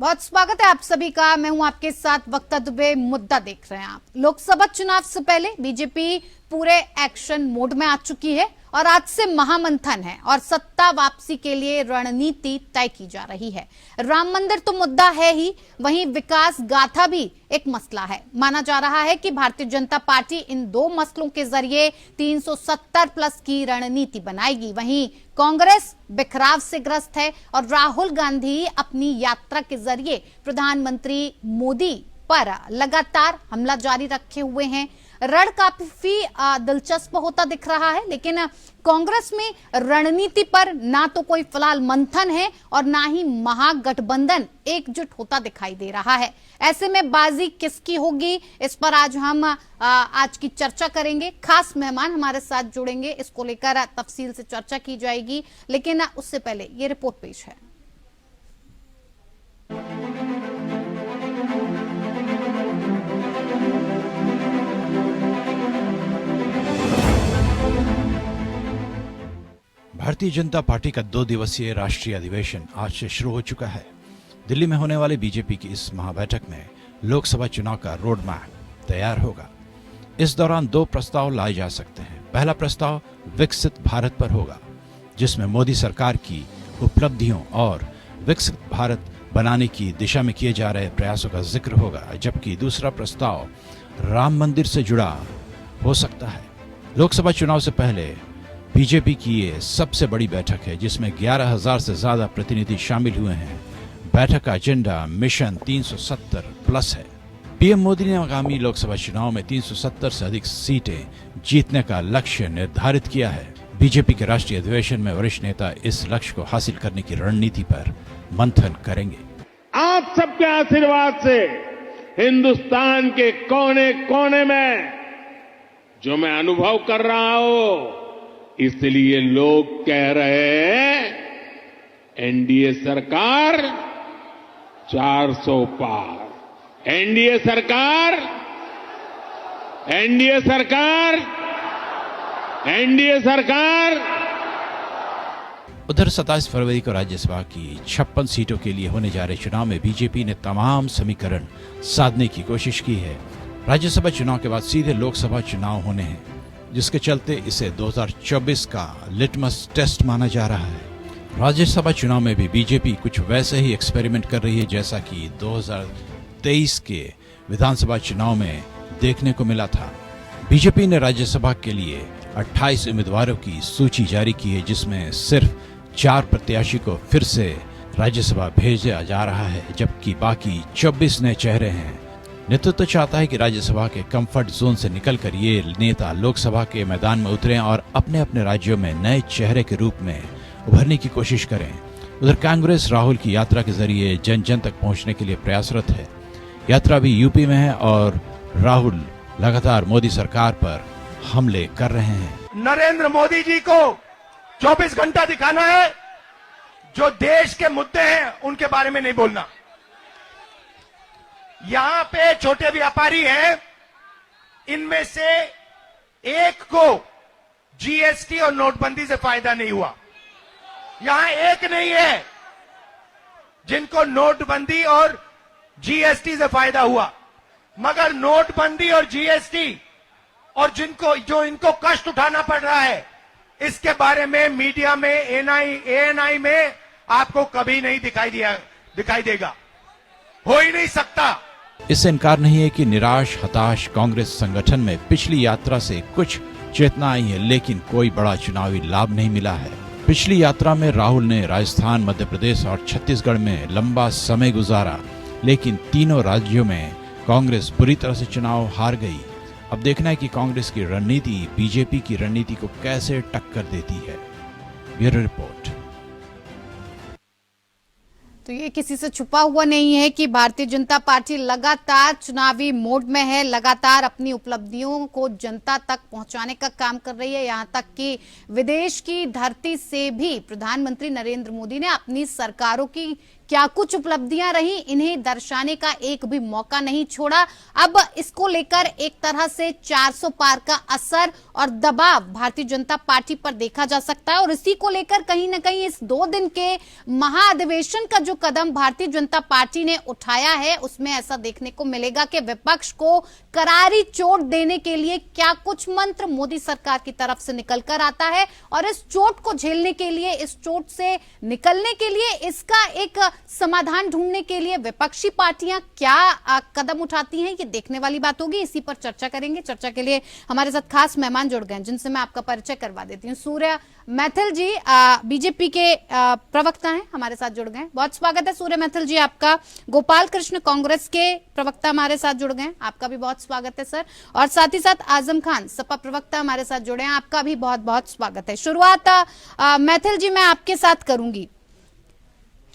बहुत स्वागत है आप सभी का। मैं हूं आपके साथ वक्ता दुबे। मुद्दा देख रहे हैं आप। लोकसभा चुनाव से पहले बीजेपी पूरे एक्शन मोड में आ चुकी है और आज से महामंथन है और सत्ता वापसी के लिए रणनीति तय की जा रही है। राम मंदिर तो मुद्दा है ही, वहीं विकास गाथा भी एक मसला है। माना जा रहा है कि भारतीय जनता पार्टी इन दो मसलों के जरिए 370 प्लस की रणनीति बनाएगी। वहीं कांग्रेस बिखराव से ग्रस्त है और राहुल गांधी अपनी यात्रा के जरिए प्रधानमंत्री मोदी पर लगातार हमला जारी रखे हुए हैं। रण काफी दिलचस्प होता दिख रहा है, लेकिन कांग्रेस में रणनीति पर ना तो कोई फिलहाल मंथन है और ना ही महागठबंधन एकजुट होता दिखाई दे रहा है। ऐसे में बाजी किसकी होगी, इस पर आज हम आज की चर्चा करेंगे। खास मेहमान हमारे साथ जुड़ेंगे, इसको लेकर तफसील से चर्चा की जाएगी। लेकिन उससे पहले ये रिपोर्ट पेश है। भारतीय जनता पार्टी का 2 दिवसीय राष्ट्रीय अधिवेशन आज से शुरू हो चुका है। दिल्ली में होने वाली बीजेपी की इस महाबैठक में लोकसभा चुनाव का रोड मैप तैयार होगा। इस दौरान 2 प्रस्ताव लाए जा सकते हैं। पहला प्रस्ताव विकसित भारत पर होगा, जिसमें मोदी सरकार की उपलब्धियों और विकसित भारत बनाने की दिशा में किए जा रहे प्रयासों का जिक्र होगा, जबकि दूसरा प्रस्ताव राम मंदिर से जुड़ा हो सकता है। लोकसभा चुनाव से पहले बीजेपी की ये सबसे बड़ी बैठक है, जिसमें 11,000 से ज्यादा प्रतिनिधि शामिल हुए हैं। बैठक का एजेंडा मिशन 370 प्लस है। पीएम मोदी ने आगामी लोकसभा चुनाव में 370 से अधिक सीटें जीतने का लक्ष्य निर्धारित किया है। बीजेपी के राष्ट्रीय अधिवेशन में वरिष्ठ नेता इस लक्ष्य को हासिल करने की रणनीति पर मंथन करेंगे। आप सबके आशीर्वाद से हिंदुस्तान के कोने कोने में जो मैं अनुभव कर रहा हूं, इसलिए लोग कह रहे हैं एनडीए सरकार 400 पार। एनडीए सरकार, एनडीए सरकार, एनडीए सरकार। उधर 27 फरवरी को राज्यसभा की 56 सीटों के लिए होने जा रहे चुनाव में बीजेपी ने तमाम समीकरण साधने की कोशिश की है। राज्यसभा चुनाव के बाद सीधे लोकसभा चुनाव होने हैं, जिसके चलते इसे 2024 का लिटमस टेस्ट माना जा रहा है। राज्यसभा चुनाव में भी बीजेपी कुछ वैसे ही एक्सपेरिमेंट कर रही है, जैसा कि 2023 के विधानसभा चुनाव में देखने को मिला था। बीजेपी ने राज्यसभा के लिए 28 उम्मीदवारों की सूची जारी की है, जिसमें सिर्फ 4 प्रत्याशी को फिर से राज्यसभा भेजा जा रहा है, जबकि बाकी 24 नए चेहरे हैं। नेतृत्व चाहता है कि राज्यसभा के कंफर्ट जोन से निकलकर ये नेता लोकसभा के मैदान में उतरें और अपने अपने राज्यों में नए चेहरे के रूप में उभरने की कोशिश करें। उधर कांग्रेस राहुल की यात्रा के जरिए जन जन तक पहुंचने के लिए प्रयासरत है। यात्रा भी यूपी में है और राहुल लगातार मोदी सरकार पर हमले कर रहे हैं। नरेंद्र मोदी जी को 24 घंटा दिखाना है, जो देश के मुद्दे हैं उनके बारे में नहीं बोलना। यहां पे छोटे व्यापारी हैं, इनमें से एक को जीएसटी और नोटबंदी से फायदा नहीं हुआ। यहां एक नहीं है जिनको नोटबंदी और जीएसटी से फायदा हुआ, मगर नोटबंदी और जीएसटी और जो इनको कष्ट उठाना पड़ रहा है, इसके बारे में मीडिया में एएनआई में आपको कभी नहीं दिखाई देगा, हो ही नहीं सकता। इससे इनकार नहीं है कि निराश हताश कांग्रेस संगठन में पिछली यात्रा से कुछ चेतना आई है, लेकिन कोई बड़ा चुनावी लाभ नहीं मिला है। पिछली यात्रा में राहुल ने राजस्थान, मध्य प्रदेश और छत्तीसगढ़ में लंबा समय गुजारा, लेकिन तीनों राज्यों में कांग्रेस बुरी तरह से चुनाव हार गई। अब देखना है कि कांग्रेस की रणनीति बीजेपी की रणनीति को कैसे टक्कर देती है। Bureau report. तो ये किसी से छुपा हुआ नहीं है कि भारतीय जनता पार्टी लगातार चुनावी मोड में है, लगातार अपनी उपलब्धियों को जनता तक पहुंचाने का काम कर रही है। यहां तक कि विदेश की धरती से भी प्रधानमंत्री नरेंद्र मोदी ने अपनी सरकारों की क्या कुछ उपलब्धियां रही, इन्हें दर्शाने का एक भी मौका नहीं छोड़ा। अब इसको लेकर एक तरह से 400 पार का असर और दबाव भारतीय जनता पार्टी पर देखा जा सकता है और इसी को लेकर कहीं ना कहीं इस 2 दिन के महाअधिवेशन का जो कदम भारतीय जनता पार्टी ने उठाया है उसमें ऐसा देखने को मिलेगा कि विपक्ष को करारी चोट देने के लिए क्या कुछ मंत्र मोदी सरकार की तरफ से निकल कर आता है और इस चोट को झेलने के लिए, इस चोट से निकलने के लिए, इसका एक समाधान ढूंढने के लिए विपक्षी पार्टियां क्या कदम उठाती हैं, ये देखने वाली बात होगी। इसी पर चर्चा करेंगे। चर्चा के लिए हमारे साथ खास मेहमान जुड़ गए जिनसे मैं आपका परिचय करवा देती हूँ। सूर्य मैथिल जी बीजेपी के प्रवक्ता हैं, हमारे साथ जुड़ गए। बहुत स्वागत है सूर्य मैथिल जी आपका। गोपाल कृष्ण कांग्रेस के प्रवक्ता हमारे साथ जुड़ गए, आपका भी बहुत स्वागत है सर। और साथ ही साथ आजम खान सपा प्रवक्ता हमारे साथ जुड़े हैं, आपका भी बहुत बहुत स्वागत है। शुरुआत मैथिल जी मैं आपके साथ करूंगी।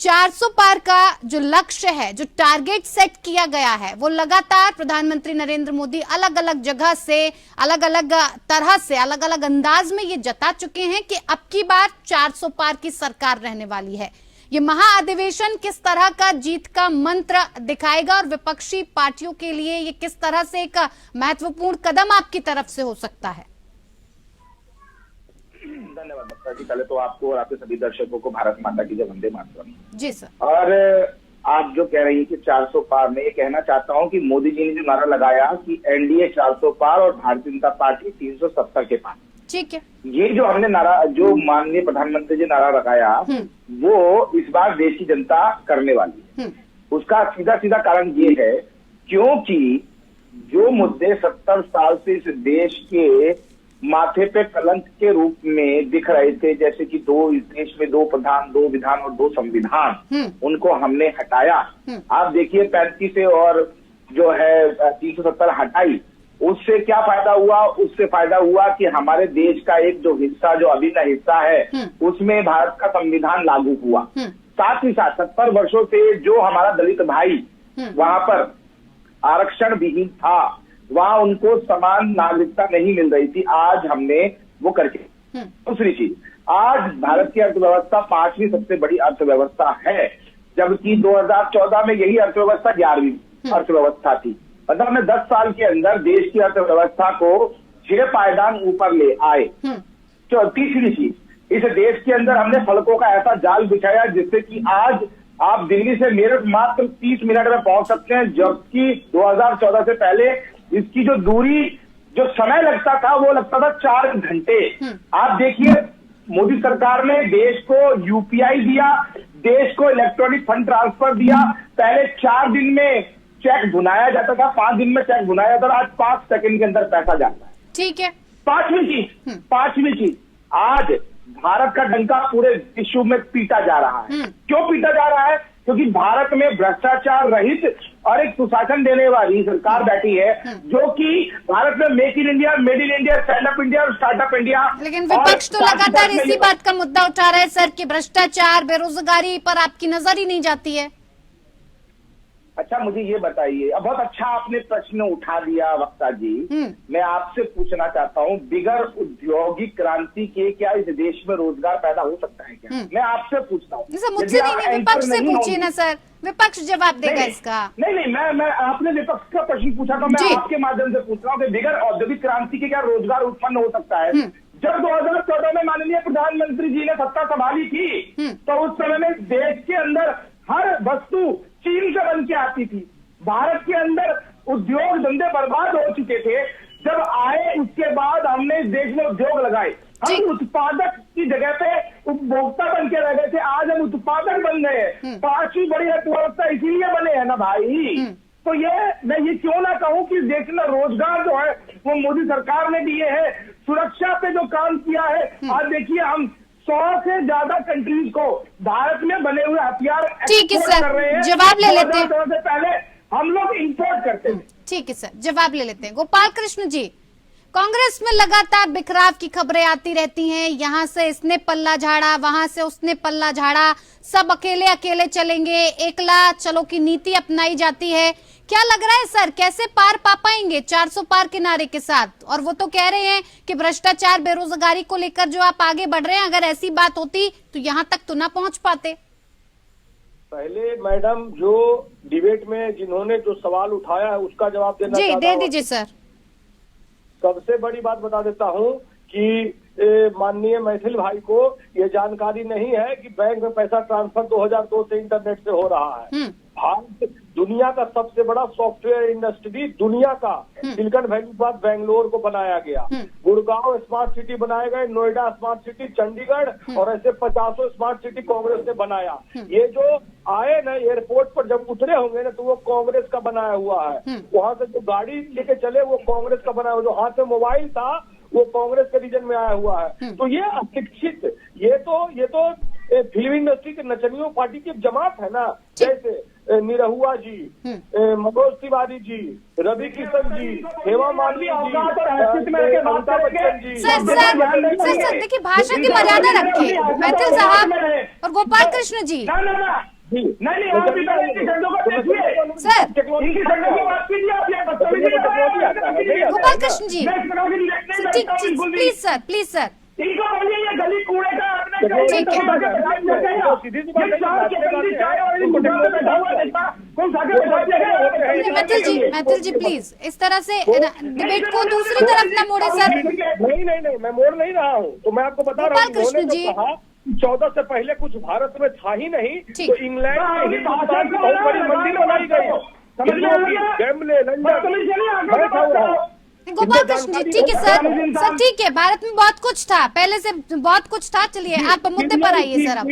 400 पार का जो लक्ष्य है, जो टारगेट सेट किया गया है, वो लगातार प्रधानमंत्री नरेंद्र मोदी अलग अलग जगह से, अलग अलग तरह से, अलग अलग अंदाज में ये जता चुके हैं कि अब की बार 400 पार की सरकार रहने वाली है। ये महाअधिवेशन किस तरह का जीत का मंत्र दिखाएगा और विपक्षी पार्टियों के लिए ये किस तरह से एक महत्वपूर्ण कदम आपकी तरफ से हो सकता है? धन्यवाद बक्ता जी। पहले तो आपको और आपके सभी दर्शकों को भारत माता की जय, वंदे मातरम। जी सर। और आप जो कह रही हैं कि 400 पार, मैं ये कहना चाहता हूं कि मोदी जी ने जो नारा लगाया कि एनडीए 400 पार और भारतीय जनता पार्टी 370 के पार, ठीक है, ये जो हमने नारा, जो माननीय प्रधानमंत्री जी नारा लगाया, वो इस बार देश की जनता करने वाली है। उसका सीधा सीधा कारण ये है क्योंकि जो मुद्दे 70 साल से इस देश के माथे पे कलंक के रूप में दिख रहे थे, जैसे कि इस देश में 2 प्रधान, 2 विधान और 2 संविधान, उनको हमने हटाया। आप देखिए 35 से और जो है 370 हटाई, उससे क्या फायदा हुआ? उससे फायदा हुआ कि हमारे देश का एक जो हिस्सा, जो अभिन्न हिस्सा है, उसमें भारत का संविधान लागू हुआ। साथ ही साथ 70 वर्षों से जो हमारा दलित भाई वहां पर आरक्षण विहीन था, वहां उनको समान नागरिकता नहीं मिल रही थी, आज हमने वो करके। दूसरी चीज, आज भारत की अर्थव्यवस्था 5वीं सबसे बड़ी अर्थव्यवस्था है, जबकि 2014 में यही अर्थव्यवस्था 11वीं अर्थव्यवस्था थी। मतलब हमने 10 साल के अंदर देश की अर्थव्यवस्था को 6 पायदान ऊपर ले आए। तो तीसरी चीज, इस देश के अंदर हमने सड़कों का ऐसा जाल बिछाया जिससे कि आज आप दिल्ली से मेरठ मात्र 30 मिनट में पहुंच सकते हैं, जबकि 2014 से पहले इसकी जो दूरी, जो समय लगता था, वो लगता था 4 घंटे। आप देखिए मोदी सरकार ने देश को यूपीआई दिया, देश को इलेक्ट्रॉनिक फंड ट्रांसफर दिया। पहले 4 दिन में चेक भुनाया जाता था, 5 दिन में चेक भुनाया जाता था, आज 5 सेकंड के अंदर पैसा जाता है। ठीक है। पांचवी चीज, आज भारत का डंका पूरे विश्व में पीटा जा रहा है। क्यों पीटा जा रहा है? क्योंकि भारत में भ्रष्टाचार रहित और एक सुशासन देने वाली सरकार बैठी है, जो कि भारत में make in India, made in India, stand up India और स्टार्टअप इंडिया। लेकिन विपक्ष तो लगातार इसी बात का मुद्दा उठा रहा है सर कि भ्रष्टाचार, बेरोजगारी पर आपकी नजर ही नहीं जाती है। अच्छा, मुझे ये बताइए, अब बहुत अच्छा आपने प्रश्न उठा दिया वक्ता जी। मैं आपसे पूछना चाहता हूँ, बिगर औद्योगिक क्रांति के क्या इस देश में रोजगार पैदा हो सकता है क्या? मैं आपसे पूछता हूँ। मुझसे नहीं, विपक्ष से पूछिए ना सर, विपक्ष जवाब देगा इसका। नहीं, मैं आपने विपक्ष का प्रश्न पूछा तो मैं आपके माध्यम से पूछ रहा हूँ कि बिगर औद्योगिक क्रांति के क्या रोजगार उत्पन्न हो सकता है? जब 2014 में माननीय प्रधानमंत्री जी ने सत्ता संभाली थी, तो उस समय में देश के अंदर हर वस्तु चीन से बन के आती थी। भारत के अंदर उद्योग धंधे बर्बाद हो चुके थे। जब आए उसके बाद हमने इस देश में उद्योग लगाए। हम उत्पादक की जगह पे उपभोक्ता बन के रह गए थे, आज हम उत्पादक बन गए। 5वीं बड़ी अर्थव्यवस्था इसीलिए बने हैं ना भाई। तो मैं ये क्यों ना कहूं कि देश में रोजगार जो है वो मोदी सरकार ने दिए हैं। सुरक्षा पे जो काम किया है, आज देखिए हम 100 से ज्यादा कंट्रीज को भारत में बने हुए हथियार एक्सपोर्ट कर रहे हैं। जवाब ले लेते हैं। से पहले हम लोग इंपोर्ट करते थे। ठीक है सर, जवाब ले लेते हैं। गोपाल कृष्ण जी, कांग्रेस में लगातार बिखराव की खबरें आती रहती हैं, यहाँ से इसने पल्ला झाड़ा, वहां से उसने पल्ला झाड़ा, सब अकेले अकेले चलेंगे, एकला चलो की नीति अपनाई जाती है। क्या लग रहा है सर, कैसे पार पा पाएंगे 400 पार के नारे के साथ? और वो तो कह रहे हैं कि भ्रष्टाचार, बेरोजगारी को लेकर जो आप आगे बढ़ रहे हैं, अगर ऐसी बात होती तो यहाँ तक तो ना पहुंच पाते। पहले मैडम जो डिबेट में जिन्होंने जो सवाल उठाया है उसका जवाब देना जी चाहता दे हूं। दीजिए सर। सबसे बड़ी बात बता देता हूं कि माननीय मैथिल भाई को ये जानकारी नहीं है कि बैंक में पैसा ट्रांसफर 2002 से इंटरनेट से हो रहा है। भारत दुनिया का सबसे बड़ा सॉफ्टवेयर इंडस्ट्री दुनिया का सिलिकॉन वैली के बाद बेंगलोर को बनाया गया। गुड़गांव स्मार्ट सिटी बनाए गए, नोएडा स्मार्ट सिटी, चंडीगढ़ और ऐसे 50 स्मार्ट सिटी कांग्रेस ने बनाया। ये जो आए ना एयरपोर्ट पर जब उतरे होंगे ना तो वो कांग्रेस का बनाया हुआ है। वहां से जो गाड़ी लेके चले वो कांग्रेस का बनाया हुआ, जो हाथ में मोबाइल था वो कांग्रेस के रीजन में आया हुआ है। तो ये अशिक्षित, ये तो फिल्म इंडस्ट्री के नचनियों पार्टी की जमात है ना, जैसे निरहुआ जी, मनोज तिवारी जी, रवि किशन जी, हेमा मालिनी जी, अमिताभ बच्चन जी। सर देखिए भाषा की मर्यादा रखिए मैथिल साहब और गोपाल कृष्ण जी। नहीं sir Gopal Krishna ji please sir इनको बोलिए ये गली कूड़े का ठीक है। मैथिल जी प्लीज इस तरह से डिबेट को दूसरी तरफ न मोड़े सर। नहीं मैं मोड़ नहीं रहा हूँ, तो मैं आपको बता रहा हूँ। कृष्ण जी 14 से पहले कुछ भारत में था ही नहीं, तो इंग्लैंड में हिंदुस्तान की बहुत बड़ी मंडी बनाई गई। वेम्बले, लंदन, गोपाल कृष्ण जी ठीक है सर ठीक है। भारत में बहुत कुछ था, पहले से बहुत कुछ था। चलिए आप मुद्दे पर आइए सर। अब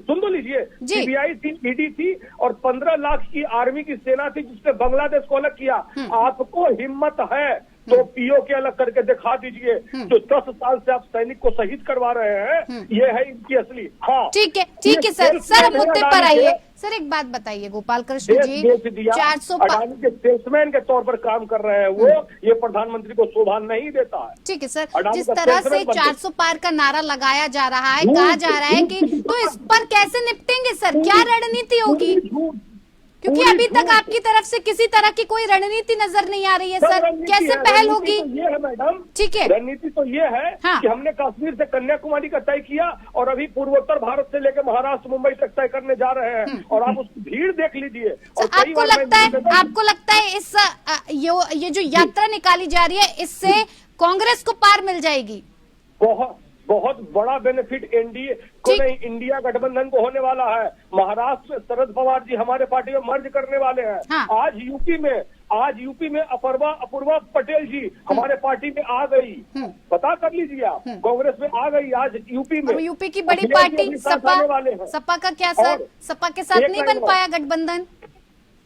सुन तो लीजिए, सीबीआई थी, ईडी थी और 15 लाख की आर्मी की सेना थी जिसने बांग्लादेश को अलग किया। आपको हिम्मत है तो पीओ के अलग करके दिखा दीजिए। जो 10 साल से आप सैनिक को शहीद करवा रहे हैं, ये है इनकी असली। हाँ ठीक है सर मुद्दे पर आइए। सर एक बात बताइए गोपाल कृष्ण जी, 400 अडानी के सेल्समैन के तौर पर काम कर रहे हैं वो, ये प्रधानमंत्री को शोभा नहीं देता है। ठीक है सर, जिस तरह से 400 पार का नारा लगाया जा रहा है, कहा जा रहा है कि तो इस पर कैसे निपटेंगे सर, क्या रणनीति होगी? क्योंकि अभी तक आपकी तरफ से किसी तरह की कोई रणनीति नजर नहीं आ रही है सर, कैसे पहल होगी? ये है मैडम, ठीक है, रणनीति तो ये है कि हमने कश्मीर से कन्याकुमारी का तय किया और अभी पूर्वोत्तर भारत से लेकर महाराष्ट्र मुंबई तक तय करने जा रहे हैं। और आप उसकी भीड़ देख लीजिए। आपको लगता है इस ये जो यात्रा निकाली जा रही है इससे कांग्रेस को पार मिल जाएगी? बहुत बड़ा बेनिफिट एनडीए को नहीं, इंडिया गठबंधन को होने वाला है। महाराष्ट्र में शरद पवार जी हमारे पार्टी में मर्ज करने वाले हैं। हाँ। आज यूपी में अपूर्वा पटेल जी हमारे पार्टी में आ गई। पता कर लीजिए आप, कांग्रेस में आ गई आज यूपी में। यूपी की बड़ी पार्टी सपा का क्या सर, सपा के साथ नहीं बन पाया गठबंधन?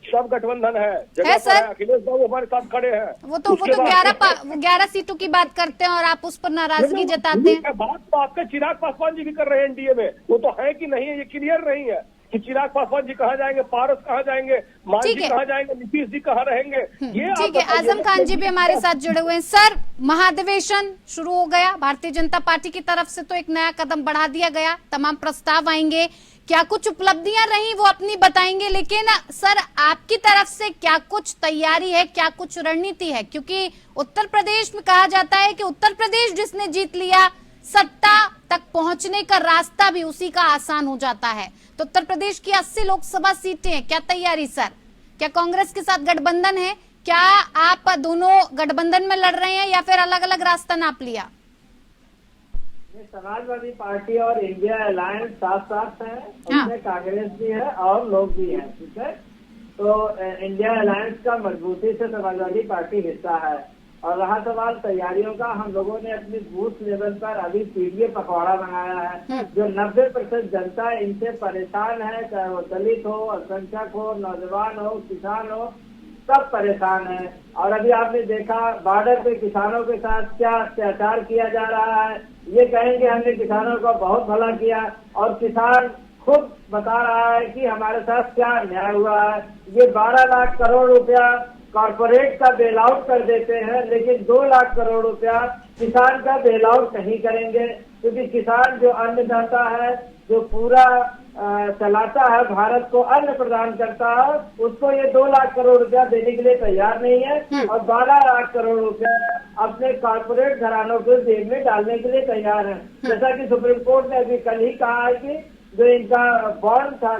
सब गठबंधन है सर, अखिलेश बाबू हमारे साथ खड़े हैं। वो तो 11 सीटों की बात करते हैं और आप उस पर नाराजगी जताते हैं। बात तो आपके चिराग पासवान जी भी कर रहे हैं एनडीए में, वो तो है कि नहीं है ये क्लियर नहीं है कि चिराग पासवान जी कहाँ जाएंगे, पारस कहाँ जाएंगे, मान जी कहाँ जाएंगे, नीतीश जी कहाँ रहेंगे। ये ठीक है, आजम खान जी भी हमारे साथ जुड़े हुए हैं। सर महाधिवेशन शुरू हो गया, भारतीय जनता पार्टी की तरफ से तो एक नया कदम बढ़ा दिया गया, तमाम प्रस्ताव आएंगे, क्या कुछ उपलब्धियां रही वो अपनी बताएंगे, लेकिन सर आपकी तरफ से क्या कुछ तैयारी है, क्या कुछ रणनीति है? क्योंकि उत्तर प्रदेश में कहा जाता है कि उत्तर प्रदेश जिसने जीत लिया, सत्ता तक पहुंचने का रास्ता भी उसी का आसान हो जाता है। तो उत्तर प्रदेश की 80 लोकसभा सीटें हैं, क्या तैयारी सर? क्या कांग्रेस के साथ गठबंधन है? क्या आप दोनों गठबंधन में लड़ रहे हैं या फिर अलग अलग रास्ता नाप लिया? समाजवादी पार्टी और इंडिया अलायंस साथ साथ है, उसमें कांग्रेस भी है और लोग भी हैं, ठीक है। तो इंडिया अलायंस का मजबूती से समाजवादी पार्टी हिस्सा है। और रहा सवाल तैयारियों का, हम लोगों ने अपनी बूथ लेवल पर अभी पीडीए पखवाड़ा बनाया है। जो 90% जनता इनसे परेशान है, चाहे वो दलित हो, अल्पसंख्यक हो, नौजवान हो, किसान हो, सब परेशान है। और अभी आपने देखा बॉर्डर पे किसानों के साथ क्या अत्याचार किया जा रहा है। ये कहेंगे हमने किसानों का बहुत भला किया और किसान खुद बता रहा है कि हमारे साथ क्या अन्याय हुआ है। ये 12 लाख करोड़ रुपया कॉर्पोरेट का बेल आउट कर देते हैं, लेकिन 2 लाख करोड़ रुपया किसान का बेल आउट नहीं करेंगे, क्योंकि किसान जो अन्नदाता है, जो पूरा चलाता है, भारत को अन्न प्रदान करता है, उसको ये 2 लाख करोड़ रुपया देने के लिए तैयार नहीं है। और 12 लाख करोड़ रुपया अपने कॉर्पोरेट घरानों के जेब में डालने के लिए तैयार है। जैसा कि सुप्रीम कोर्ट ने अभी कल ही कहा है कि जो इनका बॉन्ड था,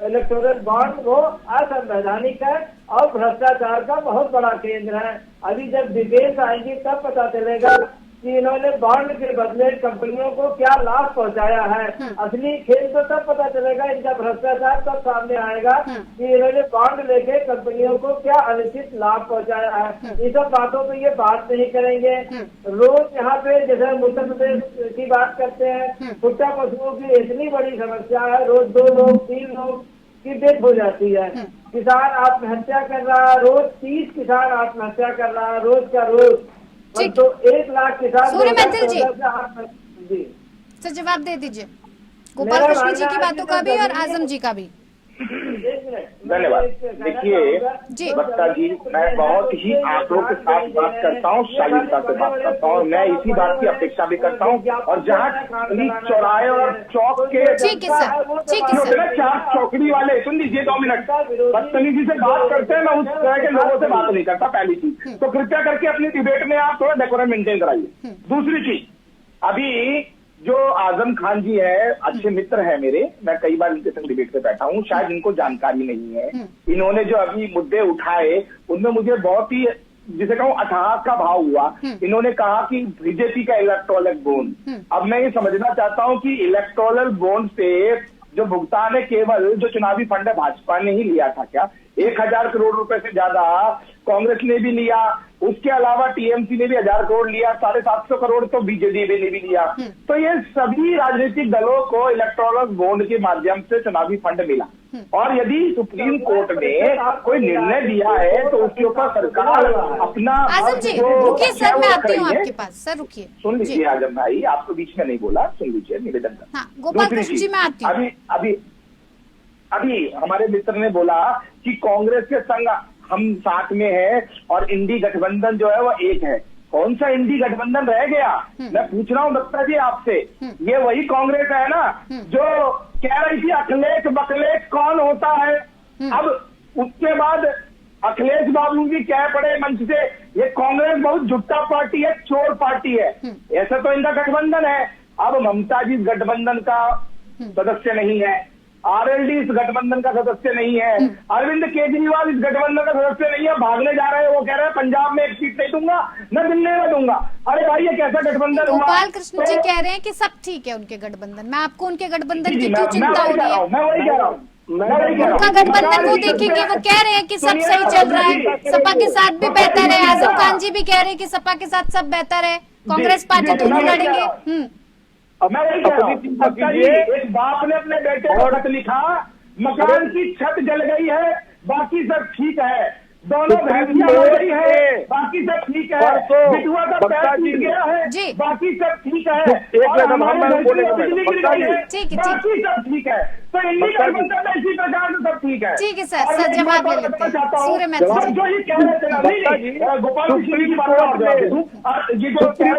इलेक्टोरल बॉन्ड, वो असंवैधानिक है और भ्रष्टाचार का बहुत बड़ा केंद्र है। अभी जब डिटेल्स आएंगी तब पता चलेगा कि इन्होंने बॉन्ड के बदले कंपनियों को क्या लाभ पहुंचाया है। असली खेल तो तब पता चलेगा, इनका भ्रष्टाचार तब सामने आएगा कि इन्होंने बॉन्ड लेके कंपनियों को क्या अनुचित लाभ पहुंचाया है। ये सब बातों पे ये बात नहीं करेंगे। रोज यहाँ पे जैसे उत्तर प्रदेश की बात करते हैं, कुत्ता पशुओं की इतनी बड़ी समस्या है, रोज 2 लोग 3 लोग की डेथ हो जाती है। किसान आत्महत्या कर रहा है, रोज 30 किसान आत्महत्या कर रहा है, रोज का रोज। ठीक। तो 1 लाख किसान सूर्य मैथिल जी जी सर जवाब दे दीजिए गोपाल कृष्ण जी की बातों का भी और आजम जी का भी। धन्यवाद। देखिए वक्ता जी, मैं बहुत ही आंकड़ों के साथ बात करता हूँ, शालीनता से बात करता हूँ। मैं इसी बात की अपेक्षा भी करता हूँ। और जहाँ चौराहे और चौक के ठीक है सर, ठीक है सर। 4 चौकड़ी वाले, सुन लीजिए 2 मिनट, बदतमीजी से बात करते हैं, मैं उस तरह के लोगों से बात नहीं करता। पहली चीज तो कृपया करके अपनी डिबेट में आप थोड़ा डेकोरम मेंटेन कराइए। दूसरी चीज, अभी जो आजम खान जी है, अच्छे मित्र हैं मेरे, मैं कई बार इनके संग डिबेट पे बैठा हूँ, शायद इनको जानकारी नहीं है। इन्होंने जो अभी मुद्दे उठाए उनमें मुझे बहुत ही, जिसे कहूँ, अथाह का भाव हुआ। इन्होंने कहा कि बीजेपी का इलेक्टोरल बॉन्ड, अब मैं ये समझना चाहता हूँ कि इलेक्टोरल बॉन्ड से जो भुगतान है केवल जो चुनावी फंड है भाजपा ने ही लिया था क्या? 1000 करोड़ रुपए से ज्यादा कांग्रेस ने भी लिया, उसके अलावा टीएमसी ने भी 1000 करोड़ लिया, 750 करोड़ तो बीजेपी ने भी लिया। तो ये सभी राजनीतिक दलों को इलेक्टोरल बॉन्ड के माध्यम से चुनावी फंड मिला। और यदि सुप्रीम कोर्ट ने कोई निर्णय दिया है तो उसके ऊपर सरकार अपना, आजम जी रुकिए सर, मैं आती हूँ आपके पास। सर रुकिए, सुन लीजिए आजम भाई, आपको बीच में नहीं बोला, सुन लीजिए निवेदन कर। हाँ गोपाल कृष्ण जी, मैं आती हूँ। अभी हमारे मित्र ने बोला कि कांग्रेस के संग हम साथ में हैं और इंडी गठबंधन जो है वो एक है। कौन सा इंडी गठबंधन रह गया? मैं पूछ रहा हूँ दत्ता जी आपसे, ये वही कांग्रेस है ना जो कह रही थी अखिलेश बकलेश कौन होता है? अब उसके बाद अखिलेश बाबू भी कह पड़े मंच से, ये कांग्रेस बहुत झुट्टा पार्टी है, चोर पार्टी है। ऐसा तो इनका गठबंधन है। अब ममता जी इस गठबंधन का सदस्य नहीं है, आरएलडी इस गठबंधन का सदस्य नहीं है, अरविंद केजरीवाल इस गठबंधन का सदस्य नहीं है, भागने जा रहे हैं। वो कह रहे हैं पंजाब में 1 सीट नहीं दूंगा, न दिल्ली में दूंगा। अरे भाई ये कैसा गठबंधन हुआ? गोपाल कृष्ण जी कह रहे हैं कि सब ठीक है उनके गठबंधन में, आपको उनके गठबंधन की क्यों चिंता हो रही है? मैं वही कह रहा हूँ, उनका गठबंधन वो देखेंगे, वो कह रहे हैं कि सब सही चल रहा है, सपा के साथ भी बेहतर है। आजम खान जी भी कह रहे हैं कि सपा के साथ सब बेहतर है, कांग्रेस पार्टी दोनों लड़ेंगे। मैं वही कह रहा हूँ, एक बाप ने अपने बेटे को खत लिखा, मकान की छत जल गई है, बाकी सब ठीक है, दोनों भैंसियां मर गई है, बाकी सब ठीक है, बिटुआ का पैर टूट गया है, बाकी सब ठीक है, और हमारे बिजली गिर गई है, बाकी सब ठीक है। तो इंडी गठबंधन में इसी प्रकार से सब ठीक है। ठीक है सर, सर जवाब ले लेते हैं। सूर्य मैथिल जो ये कह रहे थे गोपाल कृष्ण जी की बात,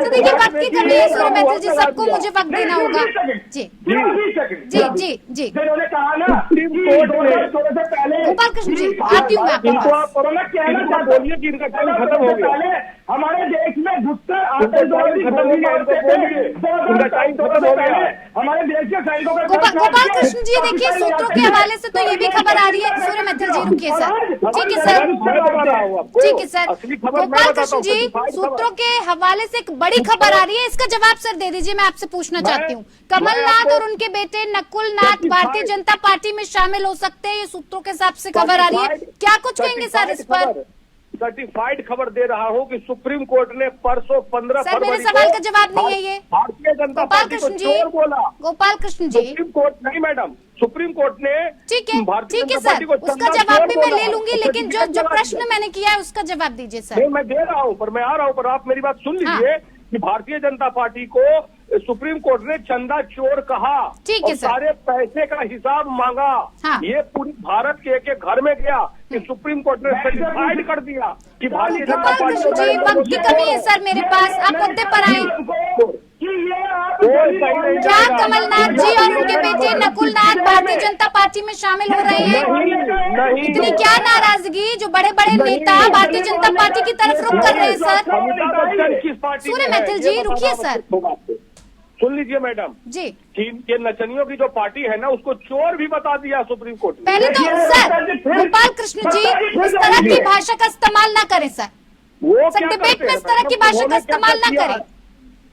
तो देखिए वक्त की कमी है सूर्य मैथिल जी, सबको मुझे वक्त देना होगा। जी जी जी जी जिन्होंने कहा ना पहले, गोपाल कृष्ण जी आती हूँ मैं आपके पास। कोरोना कहना चाहता बोलिए कि इनका टाइम खत्म हो गया। पहले हमारे देश में घुसकर आतंकवादी खत्म हो गया, हमारे देश के सैनिकों का। गोपाल कृष्ण जी देखिए, सूत्रों के हवाले से तो ये भी खबर आ रही है। सूर्य मैथिल जी रुकिए सर, ठीक है सर, ठीक है सर। गोपाल कृष्ण जी, सूत्रों के हवाले से एक बड़ी खबर आ रही है, इसका जवाब सर दे दीजिए। मैं आपसे पूछना चाहती हूँ, कमलनाथ और उनके बेटे नकुल नाथ भारतीय जनता पार्टी में शामिल हो सकते हैं, ये सूत्रों के हिसाब से खबर आ रही है। क्या कुछ कहेंगे सर इस पर? सर्टिफाइड खबर दे रहा हूँ कि सुप्रीम कोर्ट ने परसों 15 सर मेरे सवाल का जवाब नहीं है ये। भारतीय जनता पार्टी को चोर बोला। गोपाल कृष्ण जी, सुप्रीम कोर्ट नहीं मैडम, सुप्रीम कोर्ट ने ठीक है सर, उसका जवाब भी मैं ले लूंगी, लेकिन जो प्रश्न मैंने किया है उसका जवाब दीजिए सर। नहीं मैं दे रहा हूँ, पर मैं आ रहा हूँ, पर आप मेरी बात सुन लीजिए कि भारतीय जनता पार्टी को सुप्रीम कोर्ट ने चंदा चोर कहा, ठीक है और सारे पैसे का हिसाब मांगा। ये पूरी भारत के एक घर में गया कि सुप्रीम कोर्ट ने सर्टिफाइड कर दिया कि भारतीय जनता पार्टी। वक्त की कमी है सर मेरे पास, आप मुद्दे पर आए। क्या कमलनाथ जी और उनके बेटे नकुल नाथ भारतीय जनता पार्टी में शामिल हो रहे हैं? इतनी क्या नाराजगी जो बड़े बड़े नेता भारतीय जनता पार्टी की तरफ रुख कर रहे हैं सर? सूर्य मैथिल जी रुकिए सर, सुन लीजिए मैडम जी। कि ये नचनियों की जो पार्टी है ना, उसको चोर भी बता दिया सुप्रीम कोर्ट ने। पहले तो सर गोपाल कृष्ण जी इस तरह की भाषा का इस्तेमाल ना करें सर। वो सर क्या डिबेट करते में हैं? इस तरह की भाषा का इस्तेमाल ना करें।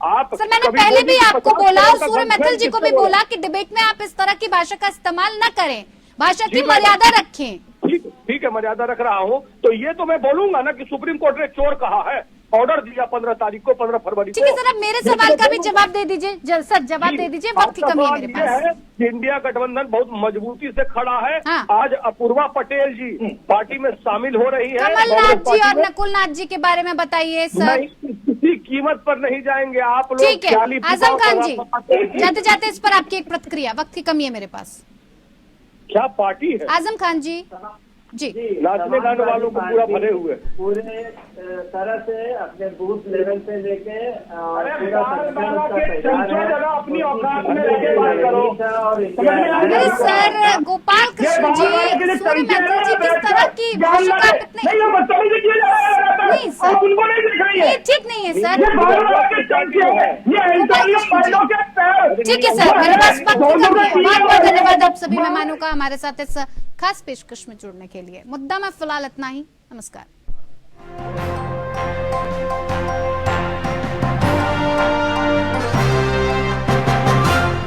आप सर मैंने कभी पहले मोदी भी की आपको 50 बोला और करोड़ का सूर्य मैथिल जी को भी किससे बोला कि डिबेट में आप इस तरह की भाषा का इस्तेमाल ना करें, भाषा की जी, मैडम। मर्यादा रखें। ठीक है, मर्यादा रख रहा हूँ। तो ये तो मैं बोलूंगा ना कि सुप्रीम कोर्ट ने चोर कहा है, ऑर्डर दिया 15 तारीख को, 15 फरवरी को। ठीक है सर, अब मेरे सवाल का भी जवाब दे दीजिए सर, जवाब दे दीजिए, वक्त की आपका कमी है सवाल मेरे ये पास। है कि इंडिया गठबंधन बहुत मजबूती से खड़ा है। हाँ। आज अपूर्वा पटेल जी पार्टी में शामिल हो रही है। कमलनाथ कांग्रेस जी पार्टी और में। नकुलनाथ जी के बारे में बताइए सर। नहीं, किसी कीमत पर नहीं जाएंगे आप लोग। ठीक है ख्याली आजम खान फिजाओं जी, का बात करते हैं। जाते जाते इस पर आपकी एक प्रतिक्रिया, वक्त की कमी है मेरे पास। क्या पार्टी है? आजम खान जी जी। नाचने गाने वालों को पूरा भरे हुए। पूरे तरह से अपने बूथ लेवल से लेके और अरे पूरा बाल संगठन बालों उसका के तैयार चमचों है। जरा अपनी औकात में रह के बात करो। और अरे सर गोपाल कृष्ण जी, सूर्य मैथिल जी किस तरह की भाषा का आप इतने नहीं सर, उनको नहीं दिख रही है। ये ठीक नहीं है सर। ये बाल बालों के चमचे हैं, ये इंसानियों पैरों के पैर। ठीक है सर, मेरे पास वक्त की कमी है। बहुत बहुत धन्यवाद आप सभी मेहमानों का हमारे साथ इस खास पेशकश में जुड़ने के लिए। मुद्दा में फिलहाल इतना ही। नमस्कार।